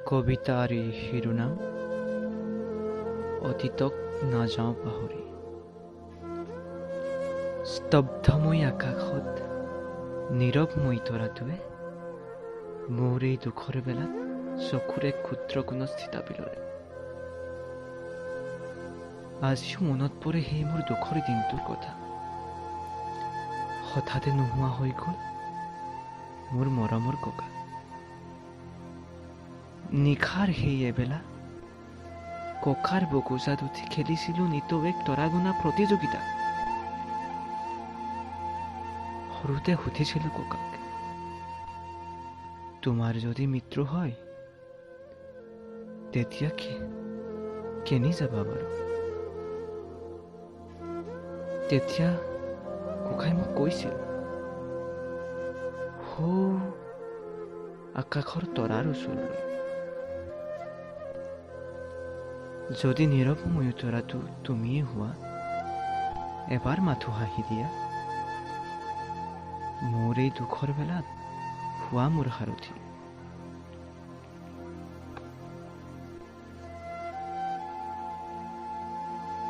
কবিতাৰ এই শিৰোনাম অতীতক নাযাওঁ পাহৰি। স্তব্ধময় আকাশত নীৰৱময় তৰাটোৱে মোৰ এই দুখৰ বেলাত চকুৰে ক্ষুদ্ৰ কোণ স্থিতাপি ল'লে। আজিও মনত পৰে সেই মোৰ দুখৰ দিনটোৰ কথা। হঠাতে নোহোৱা হৈ গ'ল মোৰ মৰমৰ ককা। নিশাৰ সেই এবেলা ককাৰ বগোজাত উঠি খেলিছিলোঁ নিতৌ এক তৰাগনা প্ৰতিযোগিতা। সৰুতে সুধিছিলোঁ ককাক, তোমাৰ যদি মৃত্যু হয় তেতিয়া কেনি যাবা বাৰু? তেতিয়া ককাই মোক কৈছিল, সৌ আকাশৰ তৰাৰ ওচৰলৈ। যদি নীৰৱময় তৰাটো তুমিয়ে হোৱা, এবাৰ মাথো হাঁহি দিয়া। মোৰ এই দুখৰ বেলাত হোৱা মোৰ সাৰথি।